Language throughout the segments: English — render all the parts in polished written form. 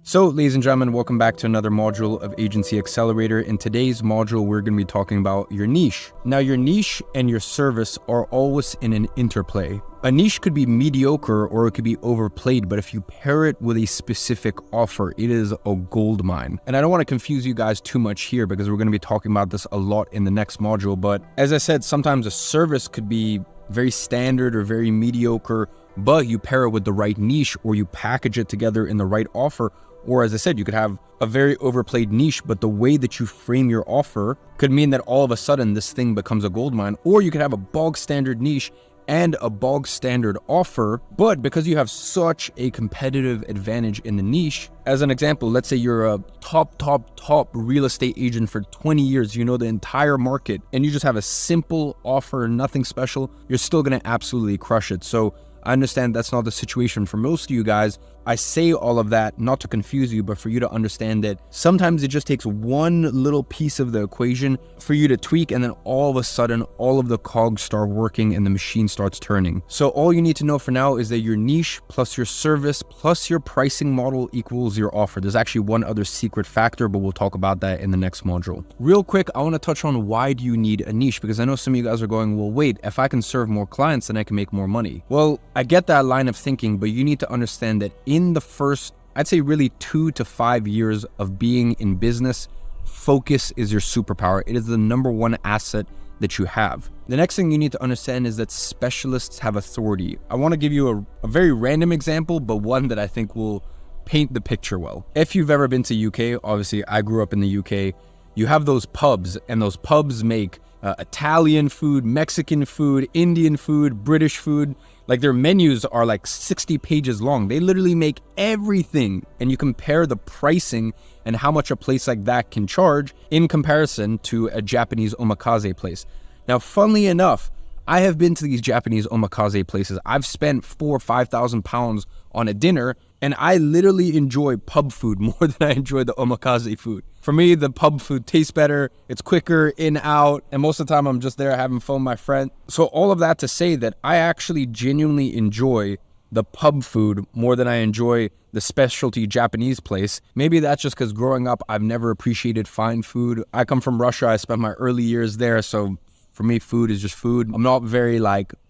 So, ladies and gentlemen, welcome back to another module of Agency Accelerator. In today's module, we're going to be talking about your niche. Now, your niche and your service are always in an interplay. A niche could be mediocre or it could be overplayed, but if you pair it with a specific offer, it is a gold mine. And I don't want to confuse you guys too much here because we're going to be talking about this a lot in the next module. But as I said, sometimes a service could be very standard or very mediocre, but you pair it with the right niche or you package it together in the right offer. Or as I said, you could have a very overplayed niche, but the way that you frame your offer could mean that all of a sudden this thing becomes a gold mine. Or you could have a bog standard niche and a bog standard offer, but because you have such a competitive advantage in the niche, as an example, let's say you're a top real estate agent for 20 years, you know the entire market, and you just have a simple offer, nothing special, you're still gonna absolutely crush it. So I understand that's not the situation for most of you guys. I say all of that not to confuse you, but for you to understand that sometimes it just takes one little piece of the equation for you to tweak, and then all of a sudden, all of the cogs start working and the machine starts turning. So all you need to know for now is that your niche plus your service plus your pricing model equals your offer. There's actually one other secret factor, but we'll talk about that in the next module. Real quick, I want to touch on why do you need a niche? Because I know some of you guys are going, well, wait, if I can serve more clients, then I can make more money. Well, I get that line of thinking, but you need to understand that in the first, I'd say really 2 to 5 years of being in business, focus is your superpower. It is the number one asset that you have. The next thing you need to understand is that specialists have authority. I want to give you a very random example, but one that I think will paint the picture well. If you've ever been to UK, obviously I grew up in the UK, you have those pubs, and those pubs make Italian food, Mexican food, Indian food, British food. Like their menus are like 60 pages long. They literally make everything. And you compare the pricing and how much a place like that can charge in comparison to a Japanese omakase place. Now, funnily enough, I have been to these Japanese omakase places. I've spent 4,000 or 5,000 pounds on a dinner, and I literally enjoy pub food more than I enjoy the omakase food. For me, the pub food tastes better, it's quicker, in, out, and most of the time I'm just there having fun with my friend. So all of that to say that I actually genuinely enjoy the pub food more than I enjoy the specialty Japanese place. Maybe that's just because growing up, I've never appreciated fine food. I come from Russia, I spent my early years there, so for me, food is just food. I'm not very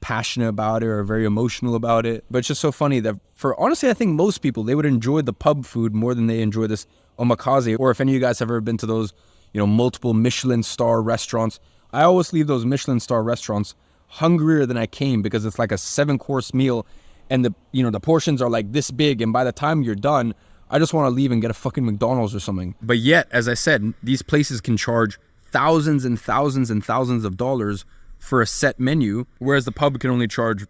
passionate about it or very emotional about it. But it's just so funny that honestly, I think most people, they would enjoy the pub food more than they enjoy this omakase. Or if any of you guys have ever been to those, multiple Michelin star restaurants, I always leave those Michelin star restaurants hungrier than I came because it's like a 7-course meal and the portions are like this big. And by the time you're done, I just want to leave and get a fucking McDonald's or something. But yet, as I said, these places can charge thousands and thousands and thousands of dollars for a set menu, whereas the pub can only charge,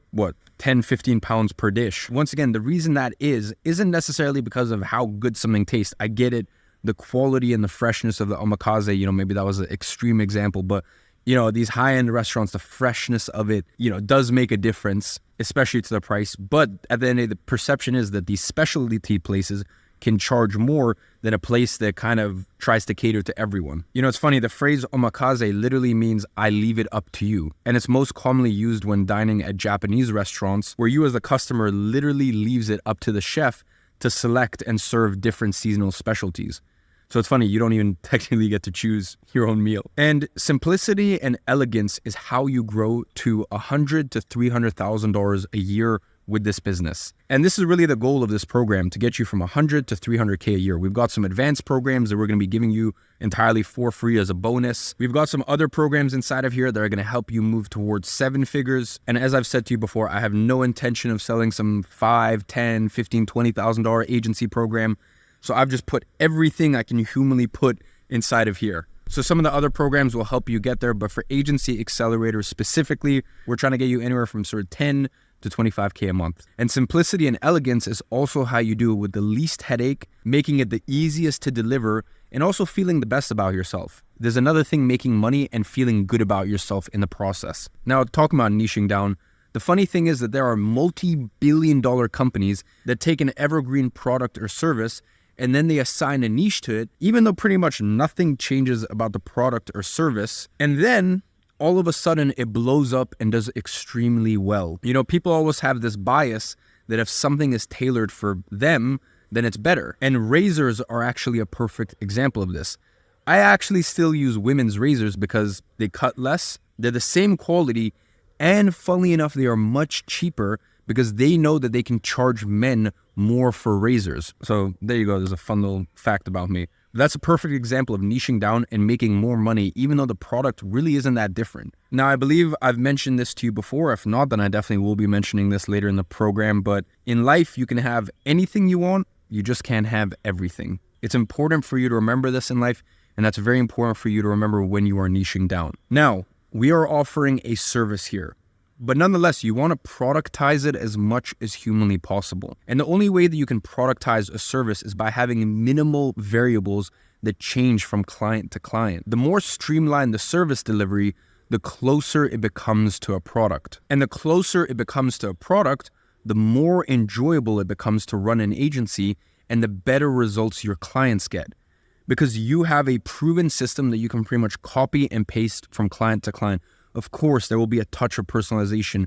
10, 15 pounds per dish. Once again, the reason that isn't necessarily because of how good something tastes. I get it, the quality and the freshness of the omakase, maybe that was an extreme example, but these high-end restaurants, the freshness of it, does make a difference, especially to the price. But at the end of the day, the perception is that these specialty places can charge more than a place that kind of tries to cater to everyone. It's funny, the phrase omakase literally means I leave it up to you. And it's most commonly used when dining at Japanese restaurants, where you as the customer literally leaves it up to the chef to select and serve different seasonal specialties. So it's funny, you don't even technically get to choose your own meal. And simplicity and elegance is how you grow to $100,000 to $300,000 a year with this business. And this is really the goal of this program, to get you from 100 to 300K a year. We've got some advanced programs that we're going to be giving you entirely for free as a bonus. We've got some other programs inside of here that are going to help you move towards 7 figures. And as I've said to you before, I have no intention of selling some $5,000, $10,000, $15,000, $20,000 agency program. So I've just put everything I can humanly put inside of here. So some of the other programs will help you get there, but for Agency Accelerator specifically, we're trying to get you anywhere from sort of 10 to 25K a month. And simplicity and elegance is also how you do it with the least headache, making it the easiest to deliver, and also feeling the best about yourself. There's another thing, making money and feeling good about yourself in the process. Now, talking about niching down, the funny thing is that there are multi-billion-dollar companies that take an evergreen product or service and then they assign a niche to it, even though pretty much nothing changes about the product or service. And then all of a sudden it blows up and does extremely well. People always have this bias that if something is tailored for them, then it's better. And razors are actually a perfect example of this. I actually still use women's razors because they cut less, they're the same quality, and funnily enough, they are much cheaper because they know that they can charge men more for razors. So there you go, there's a fun little fact about me. That's a perfect example of niching down and making more money, even though the product really isn't that different. Now, I believe I've mentioned this to you before. If not, then I definitely will be mentioning this later in the program. But in life, you can have anything you want, you just can't have everything. It's important for you to remember this in life, and that's very important for you to remember when you are niching down. Now, we are offering a service here, but nonetheless, you want to productize it as much as humanly possible. And the only way that you can productize a service is by having minimal variables that change from client to client. The more streamlined the service delivery, the closer it becomes to a product. And the closer it becomes to a product, the more enjoyable it becomes to run an agency and the better results your clients get. Because you have a proven system that you can pretty much copy and paste from client to client. Of course, there will be a touch of personalization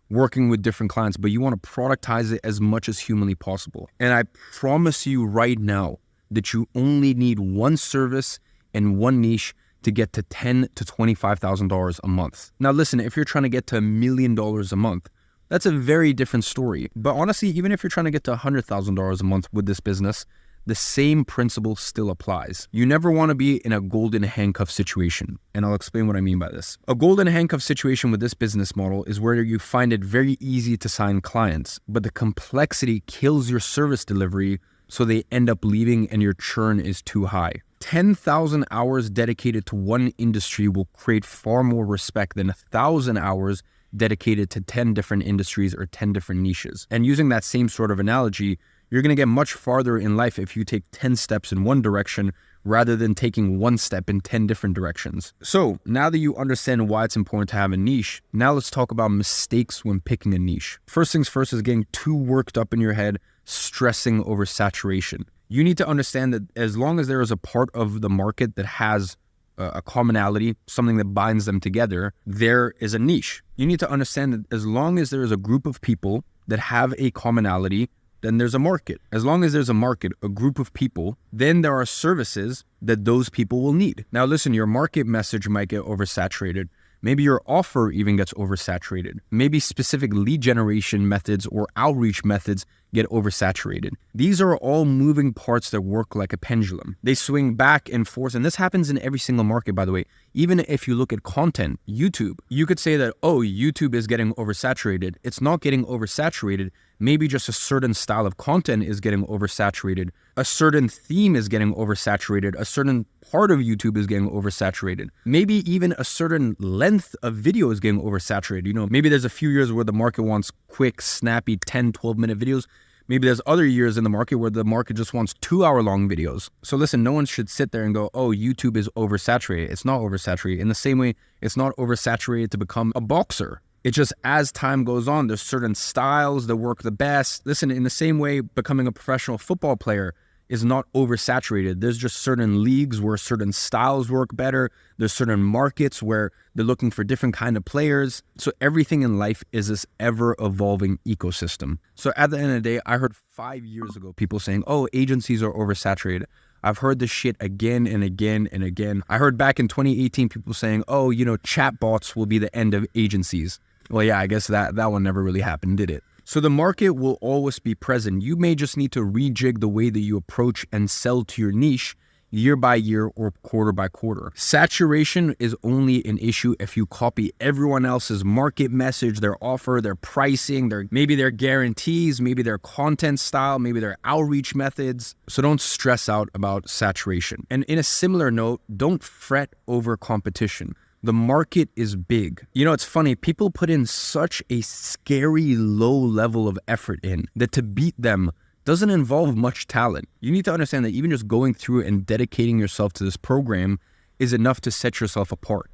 working with different clients, but you want to productize it as much as humanly possible. And I promise you right now that you only need one service and one niche to get to $10,000 to $25,000 a month. Now listen, if you're trying to get to $1 million a month, that's a very different story. But honestly, even if you're trying to get to $100,000 a month with this business, the same principle still applies. You never want to be in a golden handcuff situation. And I'll explain what I mean by this. A golden handcuff situation with this business model is where you find it very easy to sign clients, but the complexity kills your service delivery, so they end up leaving and your churn is too high. 10,000 hours dedicated to one industry will create far more respect than 1,000 hours dedicated to 10 different industries or 10 different niches. And using that same sort of analogy, you're going to get much farther in life if you take 10 steps in one direction rather than taking one step in 10 different directions. So now that you understand why it's important to have a niche, now let's talk about mistakes when picking a niche. First things first is getting too worked up in your head, stressing over saturation. You need to understand that as long as there is a part of the market that has a commonality, something that binds them together, there is a niche. You need to understand that as long as there is a group of people that have a commonality, then there's a market. As long as there's a market, a group of people, then there are services that those people will need. Now listen, your market message might get oversaturated. Maybe your offer even gets oversaturated. Maybe specific lead generation methods or outreach methods get oversaturated. These are all moving parts that work like a pendulum. They swing back and forth, and this happens in every single market, by the way. Even if you look at content, YouTube, you could say that, oh, YouTube is getting oversaturated. It's not getting oversaturated. Maybe just a certain style of content is getting oversaturated. A certain theme is getting oversaturated. A certain part of YouTube is getting oversaturated. Maybe even a certain length of video is getting oversaturated. You know, maybe there's a few years where the market wants quick, snappy 10, 12-minute videos. Maybe there's other years in the market where the market just wants 2-hour-long videos. So listen, no one should sit there and go, oh, YouTube is oversaturated. It's not oversaturated. In the same way, it's not oversaturated to become a boxer. It's just as time goes on, there's certain styles that work the best. Listen, in the same way, becoming a professional football player is not oversaturated. There's just certain leagues where certain styles work better. There's certain markets where they're looking for different kind of players. So everything in life is this ever-evolving ecosystem. So at the end of the day, I heard 5 years ago people saying, oh, agencies are oversaturated. I've heard this shit again and again and again. I heard back in 2018 people saying, oh, you know, chatbots will be the end of agencies. Well, yeah, I guess that one never really happened, did it? So the market will always be present. You may just need to rejig the way that you approach and sell to your niche year by year or quarter by quarter. Saturation is only an issue if you copy everyone else's market message, their offer, their pricing, maybe their guarantees, maybe their content style, maybe their outreach methods. So don't stress out about saturation. And in a similar note, don't fret over competition. The market is big. You know, it's funny. People put in such a scary low level of effort in that to beat them doesn't involve much talent. You need to understand that even just going through and dedicating yourself to this program is enough to set yourself apart.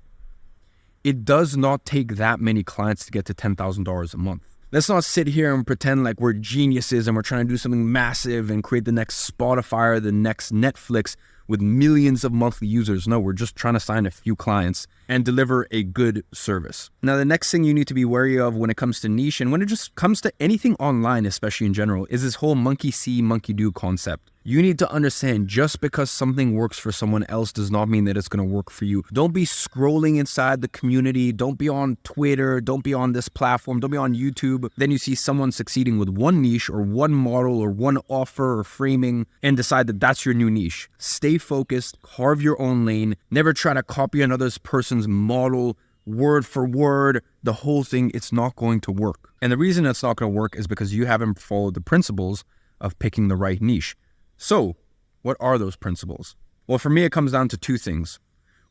It does not take that many clients to get to $10,000 a month. Let's not sit here and pretend like we're geniuses and we're trying to do something massive and create the next Spotify or the next Netflix with millions of monthly users. No, we're just trying to sign a few clients and deliver a good service. Now, the next thing you need to be wary of when it comes to niche and when it just comes to anything online, especially in general, is this whole monkey see, monkey do concept. You need to understand just because something works for someone else does not mean that it's going to work for you. Don't be scrolling inside the community. Don't be on Twitter. Don't be on this platform. Don't be on YouTube. Then you see someone succeeding with one niche or one model or one offer or framing and decide that that's your new niche. Stay focused, carve your own lane. Never try to copy another person's model word for word. The whole thing, it's not going to work. And the reason it's not going to work is because you haven't followed the principles of picking the right niche. So, what are those principles? Well, for me, it comes down to two things.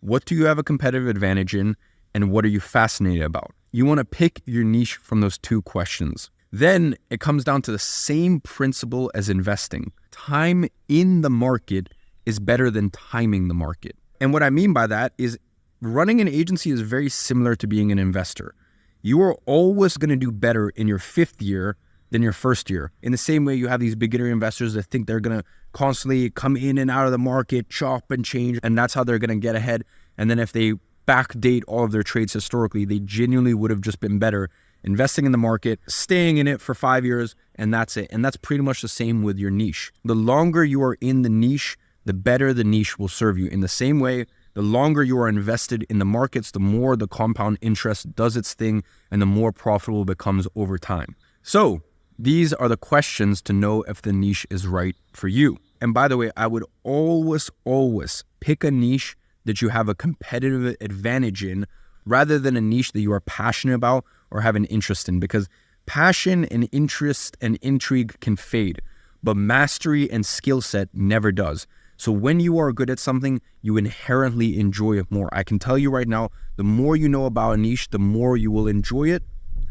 What do you have a competitive advantage in, and what are you fascinated about? You want to pick your niche from those two questions. Then it comes down to the same principle as investing. Time in the market is better than timing the market. And what I mean by that is running an agency is very similar to being an investor. You are always going to do better in your 5th year than your 1st year. In the same way, you have these beginner investors that think they're going to constantly come in and out of the market, chop and change, and that's how they're going to get ahead. And then if they backdate all of their trades historically, they genuinely would have just been better investing in the market, staying in it for 5 years, and that's it. And that's pretty much the same with your niche. The longer you are in the niche, the better the niche will serve you. In the same way, the longer you are invested in the markets, the more the compound interest does its thing and the more profitable it becomes over time. So, these are the questions to know if the niche is right for you. And by the way, I would always pick a niche that you have a competitive advantage in rather than a niche that you are passionate about or have an interest in, because passion and interest and intrigue can fade, but mastery and skill set never does. So when you are good at something, you inherently enjoy it more. I can tell you right now, the more you know about a niche, the more you will enjoy it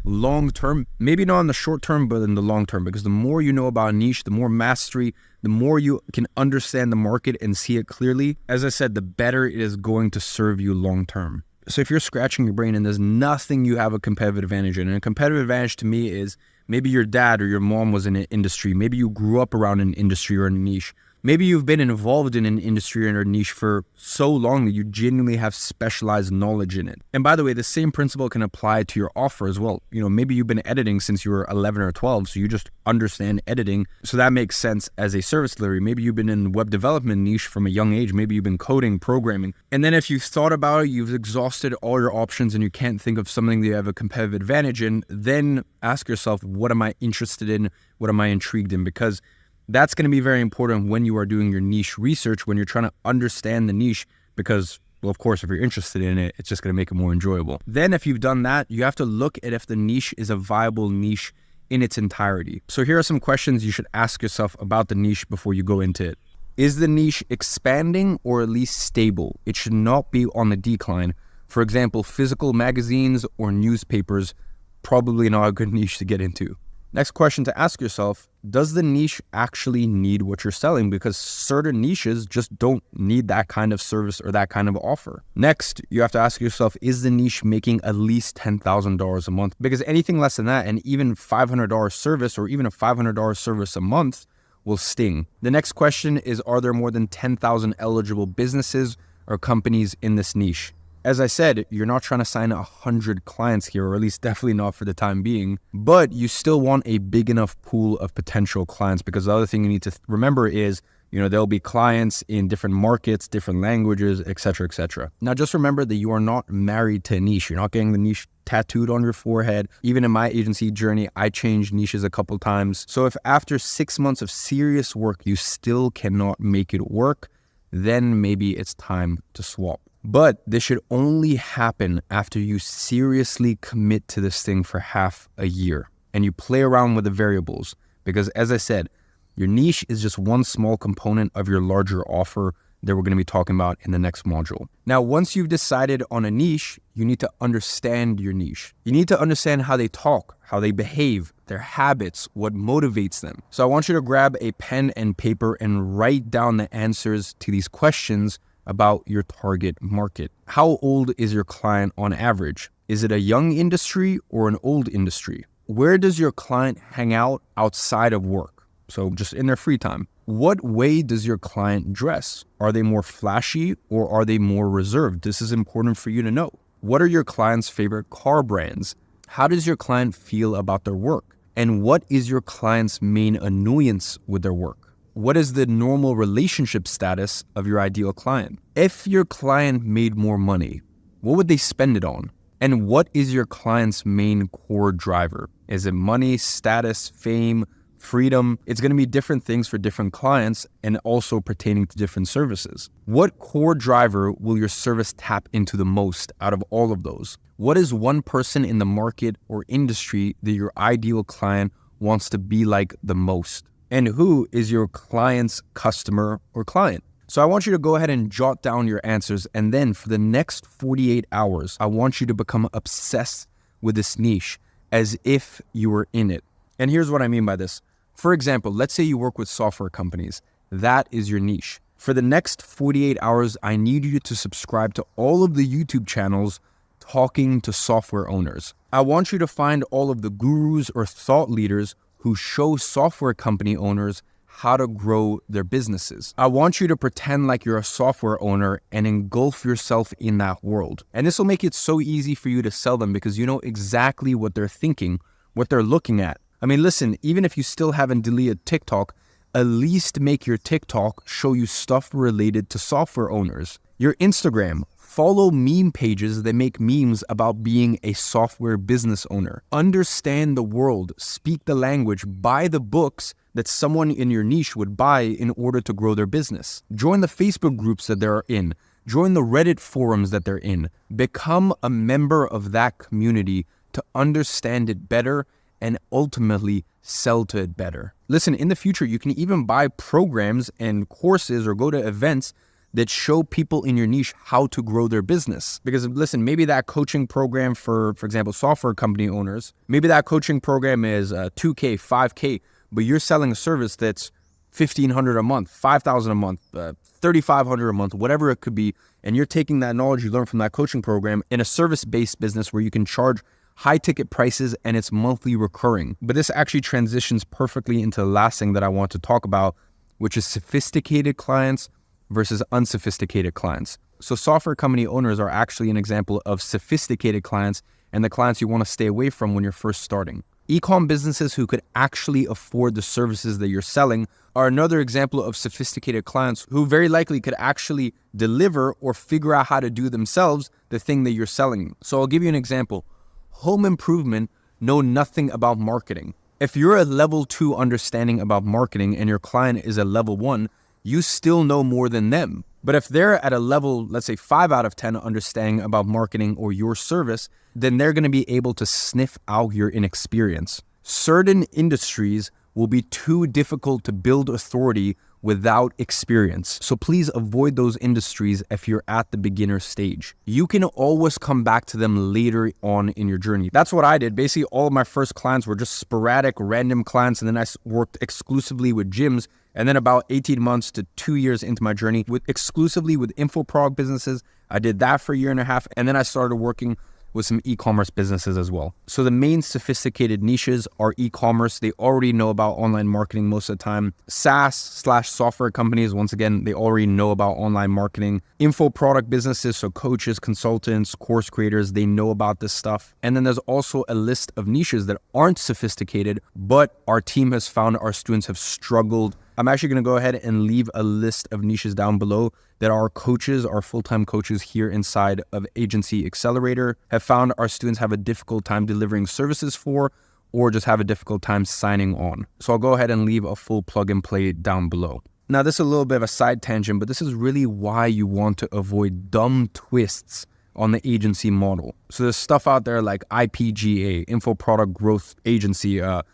long term, maybe not in the short term, but in the long term, because the more you know about a niche, the more mastery, the more you can understand the market and see it clearly. As I said, the better it is going to serve you long term. So if you're scratching your brain and there's nothing you have a competitive advantage in, and a competitive advantage to me is maybe your dad or your mom was in an industry, maybe you grew up around an industry or a niche, maybe you've been involved in an industry or a niche for so long that you genuinely have specialized knowledge in it. And by the way, the same principle can apply to your offer as well. You know, maybe you've been editing since you were 11 or 12, so you just understand editing. So that makes sense as a service delivery. Maybe you've been in web development niche from a young age. Maybe you've been coding, programming. And then if you've thought about it, you've exhausted all your options and you can't think of something that you have a competitive advantage in, then ask yourself, what am I interested in? What am I intrigued in? Because that's going to be very important when you are doing your niche research, when you're trying to understand the niche, because, well, of course, if you're interested in it, it's just going to make it more enjoyable. Then if you've done that, you have to look at if the niche is a viable niche in its entirety. So here are some questions you should ask yourself about the niche before you go into it. Is the niche expanding or at least stable? It should not be on the decline. For example, physical magazines or newspapers, probably not a good niche to get into. Next question to ask yourself, does the niche actually need what you're selling? Because certain niches just don't need that kind of service or that kind of offer. Next, you have to ask yourself, is the niche making at least $10,000 a month? Because anything less than that, and even $500 service or even a $500 service a month will sting. The next question is, are there more than 10,000 eligible businesses or companies in this niche? As I said, you're not trying to sign 100 clients here, or at least definitely not for the time being, but you still want a big enough pool of potential clients, because the other thing you need to remember is, there'll be clients in different markets, different languages, etc., etc. Now, just remember that you are not married to a niche. You're not getting the niche tattooed on your forehead. Even in my agency journey, I changed niches a couple times. So if after 6 months of serious work, you still cannot make it work, then maybe it's time to swap. But this should only happen after you seriously commit to this thing for half a year and you play around with the variables. Because as I said, your niche is just one small component of your larger offer that we're going to be talking about in the next module. Now, once you've decided on a niche, you need to understand your niche. You need to understand how they talk, how they behave, their habits, what motivates them. So I want you to grab a pen and paper and write down the answers to these questions about your target market. How old is your client on average? Is it a young industry or an old industry? Where does your client hang out outside of work? So just in their free time. What way does your client dress? Are they more flashy or are they more reserved? This is important for you to know. What are your client's favorite car brands? How does your client feel about their work? And what is your client's main annoyance with their work? What is the normal relationship status of your ideal client? If your client made more money, what would they spend it on? And what is your client's main core driver? Is it money, status, fame, freedom? It's going to be different things for different clients and also pertaining to different services. What core driver will your service tap into the most out of all of those? What is one person in the market or industry that your ideal client wants to be like the most? And who is your client's customer or client? So I want you to go ahead and jot down your answers. And then for the next 48 hours, I want you to become obsessed with this niche as if you were in it. And here's what I mean by this. For example, let's say you work with software companies. That is your niche. For the next 48 hours, I need you to subscribe to all of the YouTube channels talking to software owners. I want you to find all of the gurus or thought leaders who show software company owners how to grow their businesses. I want you to pretend like you're a software owner and engulf yourself in that world. And this will make it so easy for you to sell them because you know exactly what they're thinking, what they're looking at. I mean, listen, even if you still haven't deleted TikTok, at least make your TikTok show you stuff related to software owners. Your Instagram, follow meme pages that make memes about being a software business owner. Understand the world, speak the language, buy the books that someone in your niche would buy in order to grow their business. Join the Facebook groups that they're in. Join the Reddit forums that they're in. Become a member of that community to understand it better and ultimately sell to it better. Listen, in the future, you can even buy programs and courses or go to events that show people in your niche how to grow their business. Because listen, maybe that coaching program for example, software company owners, maybe that coaching program is $2K, $5K, but you're selling a service that's $1,500 a month, $5,000 a month, $3,500 a month, whatever it could be. And you're taking that knowledge you learned from that coaching program in a service-based business where you can charge high ticket prices and it's monthly recurring. But this actually transitions perfectly into the last thing that I want to talk about, which is sophisticated clients versus unsophisticated clients. So software company owners are actually an example of sophisticated clients and the clients you want to stay away from when you're first starting. E-com businesses who could actually afford the services that you're selling are another example of sophisticated clients who very likely could actually deliver or figure out how to do themselves the thing that you're selling. So I'll give you an example. Home improvement know nothing about marketing. If you're a level 2 understanding about marketing and your client is a level 1, you still know more than them. But if they're at a level, let's say 5 out of 10 understanding about marketing or your service, then they're going to be able to sniff out your inexperience. Certain industries will be too difficult to build authority without experience. So please avoid those industries if you're at the beginner stage. You can always come back to them later on in your journey. That's what I did. Basically, all of my first clients were just sporadic, random clients. And then I worked exclusively with gyms. And then about 18 months to 2 years into my journey exclusively with info-product businesses. I did that for a year and a half. And then I started working with some e-commerce businesses as well. So the main sophisticated niches are e-commerce. They already know about online marketing most of the time. SaaS/software companies, once again, they already know about online marketing. Info product businesses, so coaches, consultants, course creators, they know about this stuff. And then there's also a list of niches that aren't sophisticated, but our team has found our students have struggled. I'm actually going to go ahead and leave a list of niches down below that our coaches, our full-time coaches here inside of Agency Accelerator have found our students have a difficult time delivering services for, or just have a difficult time signing on. So I'll go ahead and leave a full plug and play down below. Now, this is a little bit of a side tangent, but this is really why you want to avoid dumb twists on the agency model. So there's stuff out there like IPGA, Info Product Growth Agency, a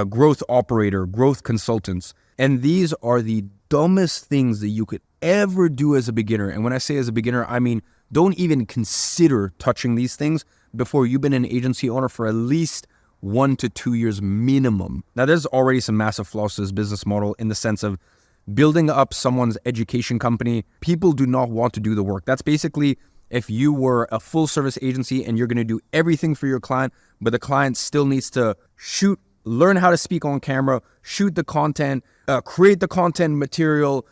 growth operator, growth consultants. And these are the dumbest things that you could ever do as a beginner. And when I say as a beginner, I mean, don't even consider touching these things before you've been an agency owner for at least 1 to 2 years minimum. Now, there's already some massive flaws to this business model in the sense of building up someone's education company. People do not want to do the work. That's basically if you were a full service agency and you're going to do everything for your client, but the client still needs to shoot learn how to speak on camera, shoot the content, create the content material,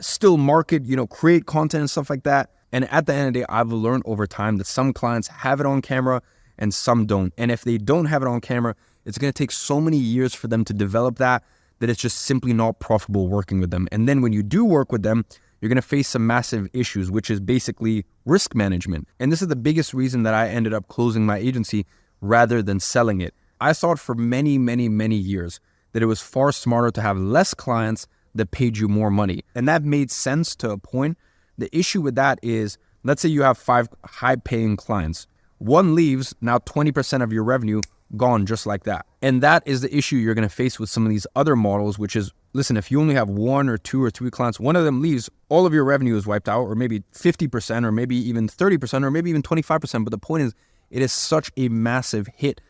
still market, create content and stuff like that. And at the end of the day, I've learned over time that some clients have it on camera and some don't. And if they don't have it on camera, it's going to take so many years for them to develop that it's just simply not profitable working with them. And then when you do work with them, you're going to face some massive issues, which is basically risk management. And this is the biggest reason that I ended up closing my agency rather than selling it. I thought for many, many, many years that it was far smarter to have less clients that paid you more money. And that made sense to a point. The issue with that is, let's say you have 5 high-paying clients. One leaves, now 20% of your revenue gone just like that. And that is the issue you're going to face with some of these other models, which is, listen, if you only have 1 or 2 or 3 clients, one of them leaves, all of your revenue is wiped out, or maybe 50%, or maybe even 30%, or maybe even 25%. But the point is, it is such a massive hit.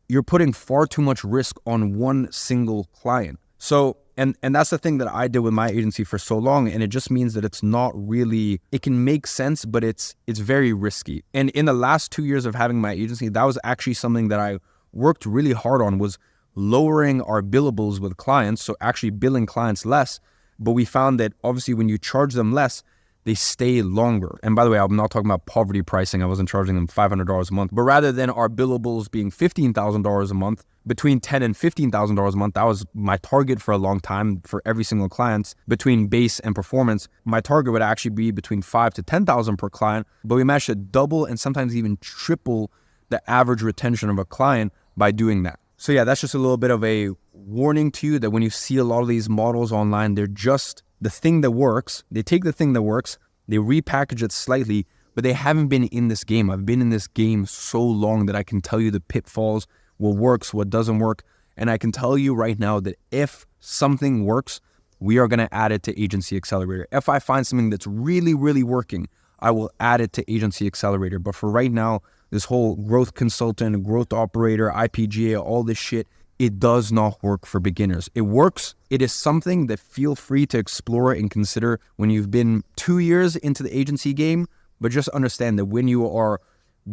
You're putting far too much risk on one single client. So, and that's the thing that I did with my agency for so long. And it just means that it's not really, it can make sense, but it's very risky. And in the last 2 years of having my agency, that was actually something that I worked really hard on, was lowering our billables with clients. So actually billing clients less. But we found that obviously when you charge them less, they stay longer. And by the way, I'm not talking about poverty pricing. I wasn't charging them $500 a month, but rather than our billables being $15,000 a month, between $10,000 and $15,000 a month, that was my target for a long time for every single client. Between base and performance, my target would actually be between $5,000 to $10,000 per client, but we managed to double and sometimes even triple the average retention of a client by doing that. So yeah, that's just a little bit of a warning to you that when you see a lot of these models online, they're just the thing that works. They take the thing that works, they repackage it slightly, but they haven't been in this game. I've been in this game so long that I can tell you the pitfalls, what works, what doesn't work. And I can tell you right now that if something works, we are going to add it to Agency Accelerator. If I find something that's really, really working, I will add it to Agency Accelerator. But for right now, this whole growth consultant, growth operator, IPGA, all this shit, it does not work for beginners. It works. It is something that feel free to explore and consider when you've been 2 years into the agency game. But just understand that when you are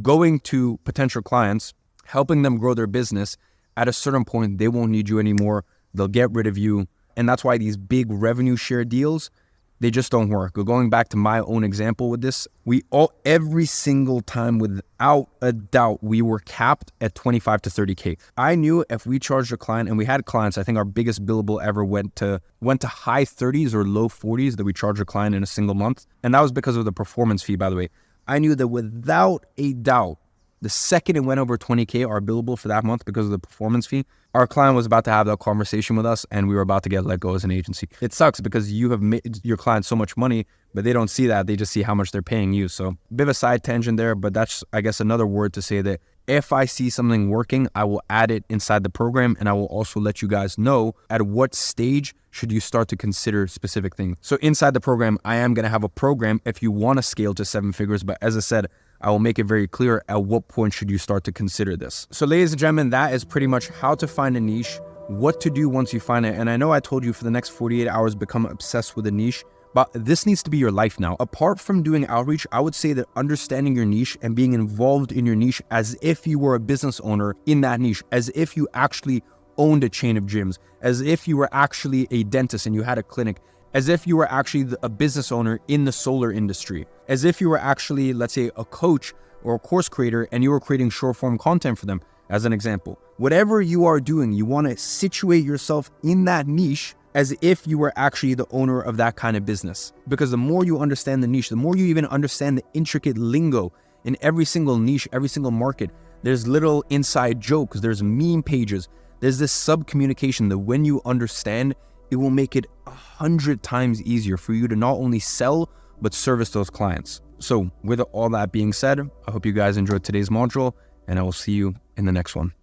going to potential clients, helping them grow their business, at a certain point, they won't need you anymore. They'll get rid of you. And that's why these big revenue share deals, they just don't work. Going back to my own example with this, every single time without a doubt, we were capped at 25 to 30K. I knew if we charged a client, and we had clients, I think our biggest billable ever went to high 30s or low 40s that we charged a client in a single month. And that was because of the performance fee, by the way. I knew that without a doubt, the second it went over 20K, our billable for that month because of the performance fee, our client was about to have that conversation with us and we were about to get let go as an agency. It sucks because you have made your client so much money, but they don't see that. They just see how much they're paying you. So a bit of a side tangent there, but that's, I guess, another word to say that if I see something working, I will add it inside the program, and I will also let you guys know at what stage should you start to consider specific things. So inside the program, I am going to have a program if you want to scale to 7 figures, but as I said, I will make it very clear at what point should you start to consider this. So ladies and gentlemen, that is pretty much how to find a niche, what to do once you find it. And I know I told you for the next 48 hours, become obsessed with a niche, but this needs to be your life now. Apart from doing outreach, I would say that understanding your niche and being involved in your niche as if you were a business owner in that niche, as if you actually owned a chain of gyms, as if you were actually a dentist and you had a clinic, as if you were actually a business owner in the solar industry, as if you were actually, let's say, a coach or a course creator and you were creating short form content for them, as an example. Whatever you are doing, you want to situate yourself in that niche as if you were actually the owner of that kind of business. Because the more you understand the niche, the more you even understand the intricate lingo in every single niche, every single market. There's little inside jokes, there's meme pages, there's this sub-communication that when you understand, it will make it 100 times easier for you to not only sell, but service those clients. So with all that being said, I hope you guys enjoyed today's module, and I will see you in the next one.